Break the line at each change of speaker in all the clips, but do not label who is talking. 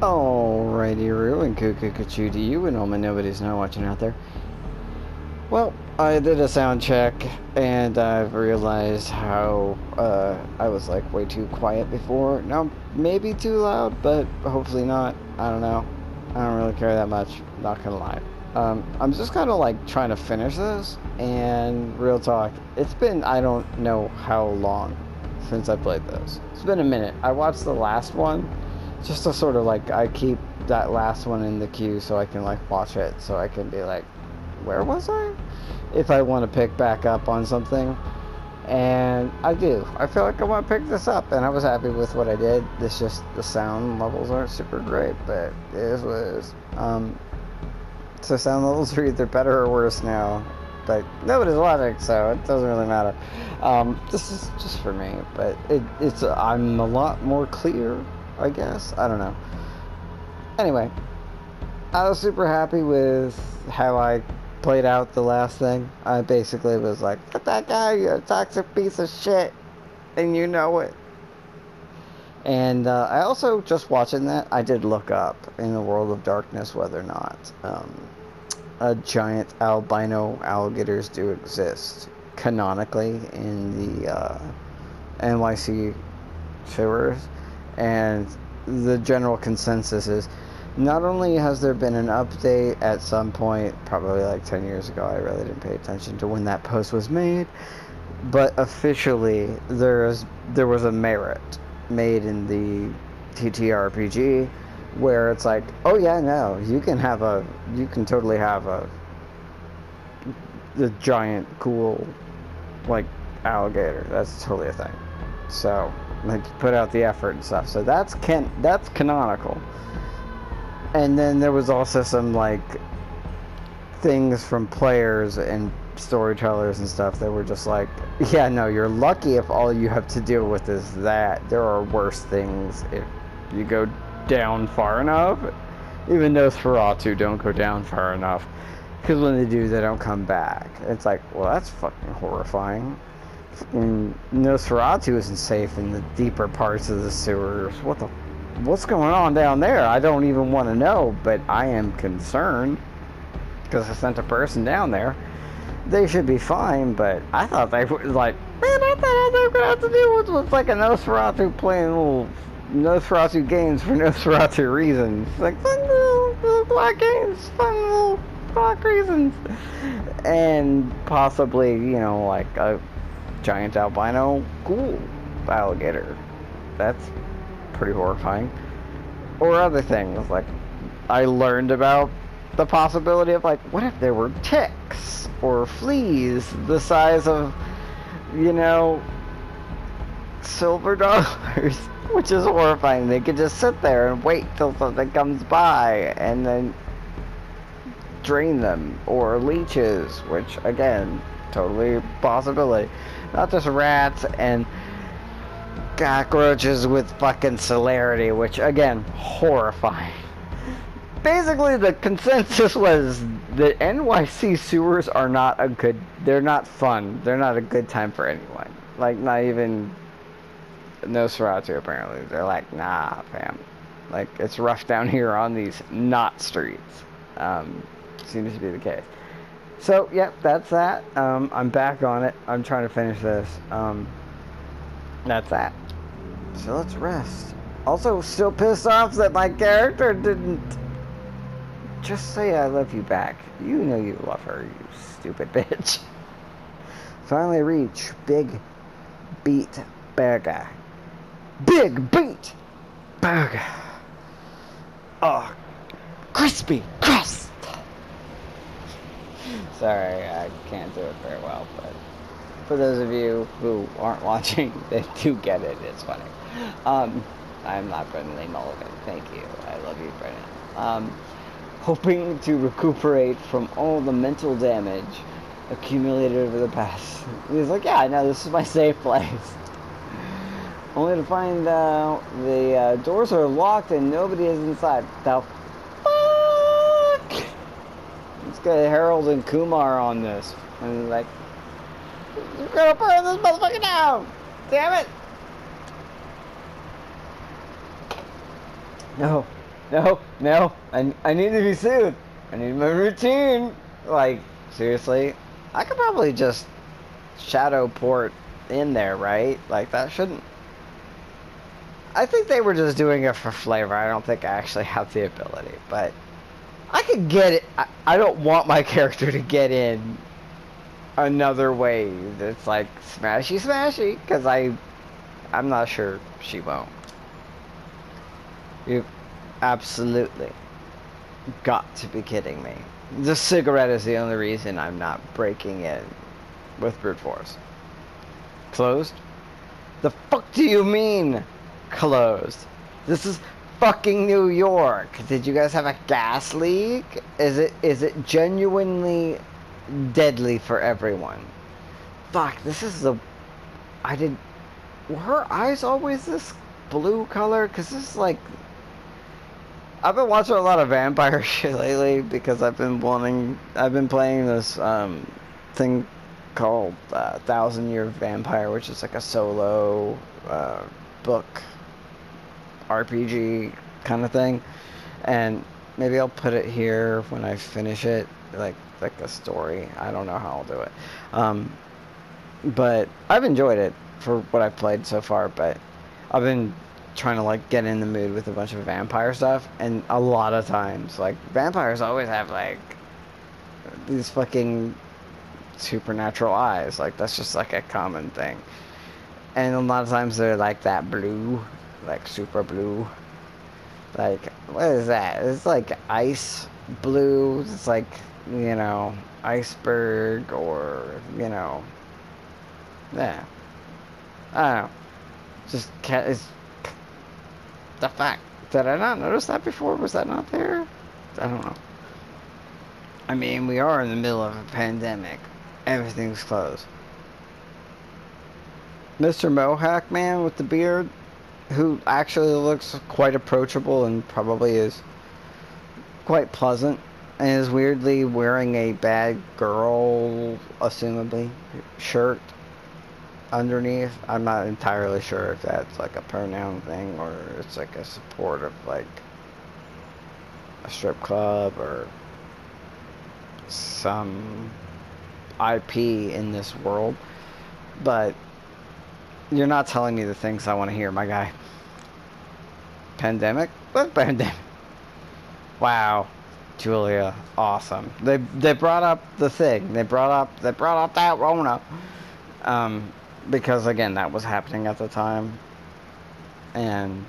Alrighty, Roo, and Kukukachu to you and all my nobodies now watching out there. Well, I did a sound check, and I've realized how I was like way too quiet before. Now, maybe too loud, but hopefully not. I don't know. I don't really care that much, not gonna lie. I'm just kind of like trying to finish this, and real talk, it's been I don't know how long since I played this. It's been a minute. I watched the last one, just to sort of like, I keep that last one in the queue so I can like watch it, so I can be like, where was I? If I want to pick back up on something. And I do. I feel like I want to pick this up, and I was happy with what I did. It's just the sound levels aren't super great, but it is what it is. So sound levels are either better or worse now, but nobody's watching, so it doesn't really matter. This is just for me, but it's I'm a lot more clear, I guess. I don't know. Anyway, I was super happy with how I played out the last thing. I basically was like, "Get that guy, you're a toxic piece of shit, and you know it." And I also, just watching that, I did look up in the World of Darkness whether or not giant albino alligators do exist canonically in the NYC sewers, and the general consensus is not only has there been an update at some point, probably like 10 years ago, I really didn't pay attention to when that post was made, but officially there was a merit made in the TTRPG where it's like, oh yeah, no, you can totally have the giant cool like alligator. That's totally a thing. So like, put out the effort and stuff. So that's canonical. And then there was also some like things from players and storytellers and stuff that were just like, yeah, no, you're lucky if all you have to deal with is that. There are worse things if you go down far enough. Even Nosferatu don't go down far enough, because when they do, they don't come back. It's like, well, that's fucking horrifying. Nosferatu isn't safe in the deeper parts of the sewers. What's going on down there? I don't even want to know, but I am concerned because I sent a person down there. They should be fine, but I thought they were like, man, I thought all they were going to have to do was like a Nosferatu playing little Nosferatu games for Nosferatu reasons. Like, fun little black games, fun little black reasons. And possibly, like a giant albino cool alligator. That's pretty horrifying. Or other things, like I learned about the possibility of like, what if there were ticks or fleas the size of, silver dollars, which is horrifying. They could just sit there and wait till something comes by and then drain them. Or leeches, which again, totally a possibility. Not just rats and cockroaches with fucking celerity, which again, horrifying. Basically, the consensus was that NYC sewers are they're not fun. They're not a good time for anyone. Like, not even Nosferatu, apparently. They're like, nah, fam. Like, it's rough down here on these not streets. Seems to be the case. So, yep, that's that. I'm back on it. I'm trying to finish this. That's that. So let's rest. Also, still pissed off that my character didn't just say I love you back. You know you love her, you stupid bitch. Finally reach Big Beat Burger. Big Beat Burger. Oh, crispy crust. Sorry, I can't do it very well, but for those of you who aren't watching, they do get it. It's funny. I'm not Brendan Lee Mulligan. Thank you. I love you, Brendan. Hoping to recuperate from all the mental damage accumulated over the past. He's like, yeah, no, this is my safe place. Only to find out the doors are locked and nobody is inside. The fuck? Let's get Harold and Kumar on this. And like, you're gonna burn this motherfucker down! Damn it! No. No, no, I need to be soothed. I need my routine. Like, seriously, I could probably just shadow port in there, right? Like, that shouldn't... I think they were just doing it for flavor. I don't think I actually have the ability, but I could get it. I don't want my character to get in another way that's like smashy smashy, because I'm not sure she won't. You absolutely got to be kidding me. The cigarette is the only reason I'm not breaking in with brute force. Closed? The fuck do you mean closed? This is fucking New York. Did you guys have a gas leak? Is it genuinely deadly for everyone? Fuck, this is the... I did... Were her eyes always this blue color? Because this is like... I've been watching a lot of vampire shit lately because I've been playing this thing called 1,000-Year Vampire, which is like a solo book RPG kind of thing. And maybe I'll put it here when I finish it, like a story. I don't know how I'll do it. But I've enjoyed it for what I've played so far, but I've been trying to like get in the mood with a bunch of vampire stuff, and a lot of times like vampires always have like these fucking supernatural eyes. Like that's just like a common thing, and a lot of times they're like that blue, like super blue. Like what is that? It's like ice blue. It's like, you know, iceberg, or you know, yeah, I don't know. Just it's the fact. Did I not notice that before? Was that not there? I don't know. I mean, we are in the middle of a pandemic. Everything's closed. Mr. Mohawk Man with the beard, who actually looks quite approachable and probably is quite pleasant, and is weirdly wearing a bad girl, assumably, shirt underneath. I'm not entirely sure if that's like a pronoun thing or it's like a support of like a strip club or some IP in this world, but you're not telling me the things I want to hear, my guy. Pandemic? What pandemic? Wow, Julia, awesome. They brought up the thing. They brought up that Rona. Because again, that was happening at the time, and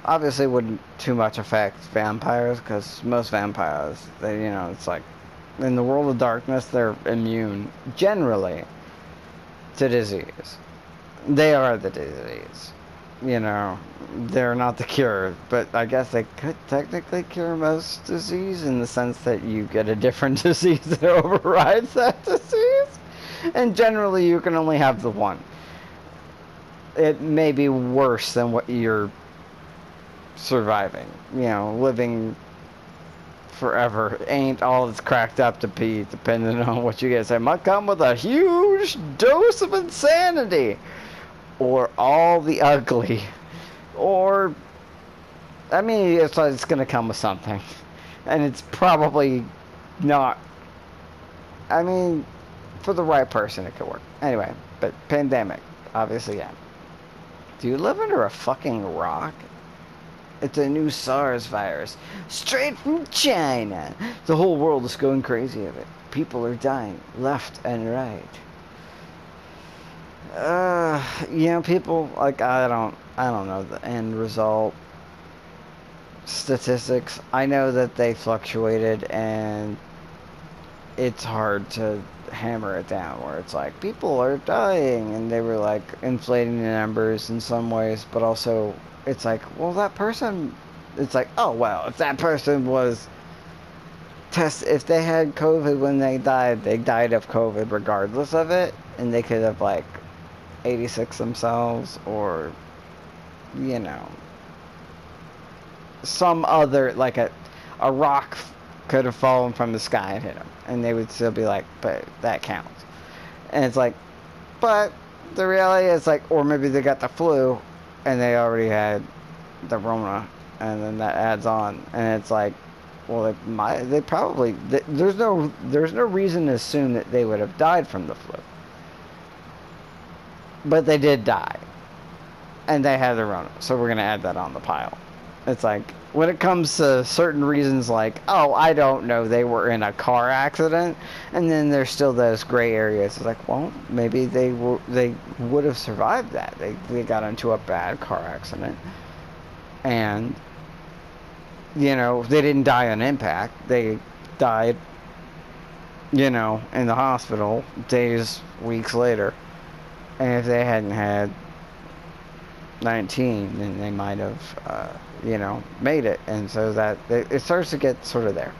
obviously wouldn't too much affect vampires, because most vampires, they, you know, it's like in the world of darkness, they're immune generally to disease. They are the disease, you know. They're not the cure, but I guess they could technically cure most disease in the sense that you get a different disease that overrides that disease. And generally, you can only have the one. It may be worse than what you're surviving. You know, living forever ain't all it's cracked up to be, depending on what you get. It might come with a huge dose of insanity, or all the ugly, or, I mean, it's going to come with something. And it's probably not, I mean, for the right person, it could work. Anyway, but pandemic, obviously, yeah. Do you live under a fucking rock? It's a new SARS virus, straight from China. The whole world is going crazy of it. People are dying left and right. You know, people like I don't know the end result statistics. I know that they fluctuated, and it's hard to hammer it down where it's like people are dying and they were like inflating the numbers in some ways, but also it's like, well, that person, it's like, oh well, if that person was if they had COVID when they died of COVID regardless of it, and they could have like 86 themselves, or you know, some other, like a rock could have fallen from the sky and hit them, and they would still be like, but that counts. And it's like, but the reality is like, or maybe they got the flu and they already had the Rona, and then that adds on, and it's like, well, they probably there's no reason to assume that they would have died from the flu, but they did die, and they had their own, so we're gonna add that on the pile. It's like, when it comes to certain reasons, like, oh, I don't know, they were in a car accident, and then there's still those gray areas. It's like, well, maybe they would have survived that. They got into a bad car accident, and you know, they didn't die on impact. They died, you know, in the hospital days, weeks later. And if they hadn't had 19, then they might have, you know, made it. And so that it starts to get sort of there.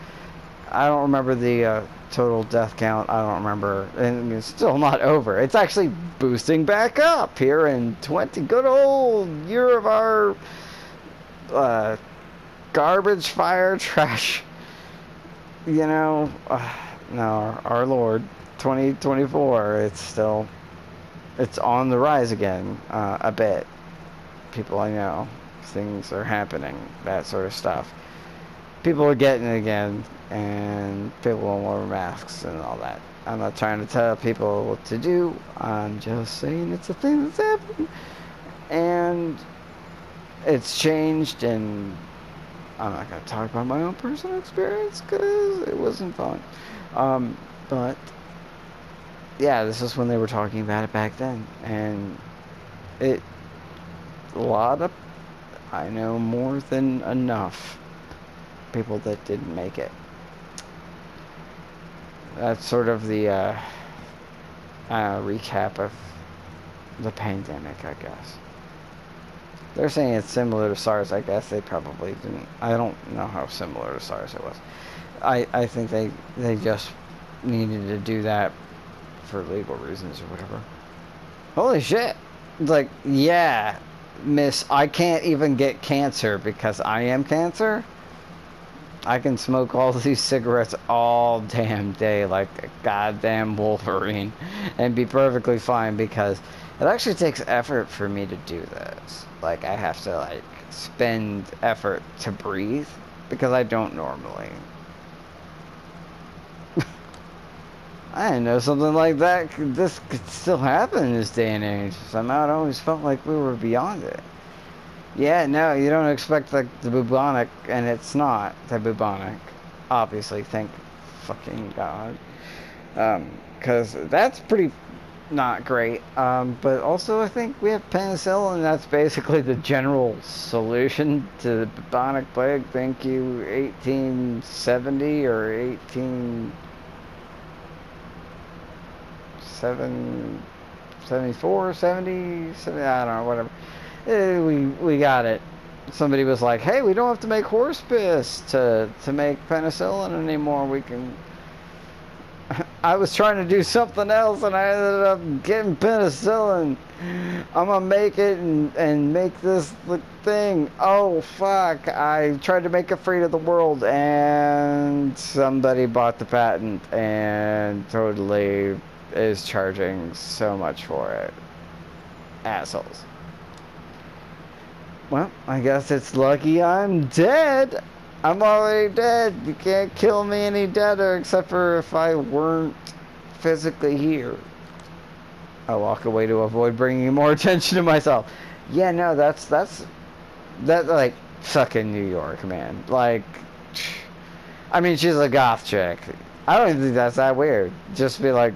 I don't remember the total death count. I don't remember, and it's still not over. It's actually boosting back up here in good old year of our garbage fire trash. You know, no, our Lord, 2024. It's on the rise again, a bit. People I know, things are happening, that sort of stuff. People are getting it again, and people won't wear masks and all that. I'm not trying to tell people what to do. I'm just saying it's a thing that's happening, and it's changed. And I'm not gonna talk about my own personal experience because it wasn't fun. But yeah, this is when they were talking about it back then, and a lot of, I know more than enough people that didn't make it. That's sort of the recap of the pandemic, I guess. They're saying it's similar to SARS. I guess they probably didn't. I don't know how similar to SARS it was. I think they just needed to do that for legal reasons or whatever. Holy shit. It's like, yeah, miss, I can't even get cancer because I am cancer. I can smoke all these cigarettes all damn day like a goddamn Wolverine and be perfectly fine, because it actually takes effort for me to do this. Like, I have to, like, spend effort to breathe because I don't normally. I didn't know something like that. This could still happen in this day and age. Somehow it always felt like we were beyond it. Yeah, no, you don't expect, like, the bubonic, and it's not the bubonic. Obviously, thank fucking God. Because that's pretty not great. But also I think we have penicillin, and that's basically the general solution to the bubonic plague. Thank you, 1870 or 74, 70, I don't know, whatever. We got it. Somebody was like, hey, we don't have to make horse piss to make penicillin anymore. We can... I was trying to do something else, and I ended up getting penicillin. I'm gonna make it and make this thing. Oh, fuck. I tried to make it free to the world, and somebody bought the patent and totally is charging so much for it. Assholes. Well, I guess it's lucky I'm dead. I'm already dead. You can't kill me any deader except for if I weren't physically here. I walk away to avoid bringing more attention to myself. Yeah, no, that's like fucking New York, man. Like, I mean, she's a goth chick. I don't even think that's that weird. Just be like,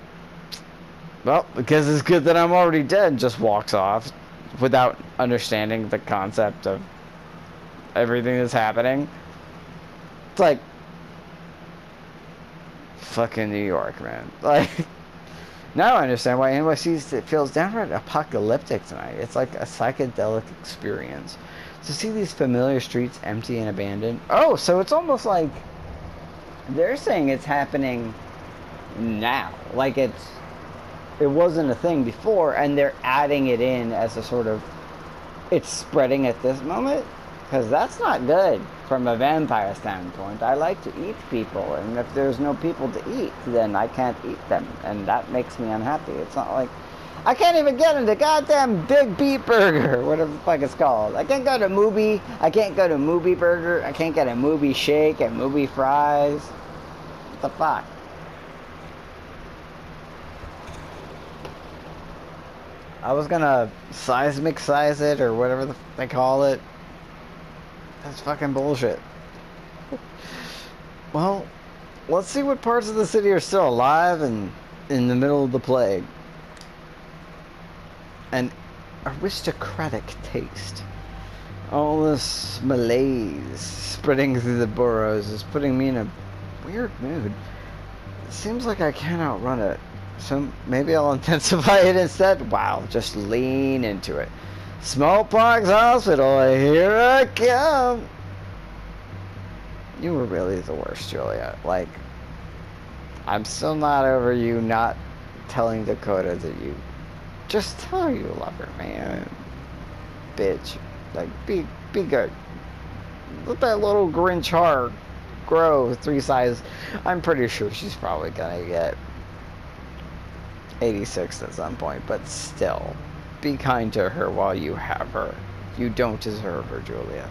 well, because it's good that I'm already dead, and just walks off without understanding the concept of everything that's happening. It's like fucking New York, man. Like, now I understand why NYC feels downright apocalyptic tonight. It's like a psychedelic experience. To see these familiar streets empty and abandoned. Oh, so it's almost like they're saying it's happening now. Like it wasn't a thing before, and they're adding it in as a sort of, it's spreading at this moment, because that's not good from a vampire standpoint. I like to eat people, and if there's no people to eat, then I can't eat them, and that makes me unhappy. It's not like I can't even get into goddamn Big Beat Burger, whatever the fuck it's called. I can't go to Movie. I can't go to Movie Burger. I can't get a Movie Shake and Movie Fries. What the fuck? I was gonna seismic size it or whatever they call it. That's fucking bullshit. Well, let's see what parts of the city are still alive and in the middle of the plague. An aristocratic taste. All this malaise spreading through the boroughs is putting me in a weird mood. It seems like I can't outrun it. So maybe I'll intensify it instead. Wow, just lean into it. Smallpox Hospital, here I come. You were really the worst, Julia. Like, I'm still not over you not telling Dakota that you... Just tell her you love her, man. Bitch. Like, be good. Let that little Grinch heart grow 3 sizes. I'm pretty sure she's probably gonna get 86 at some point, but still, be kind to her while you have her. You don't deserve her, Julia.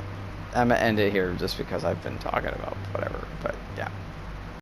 I'm gonna end it here just because I've been talking about whatever, but yeah.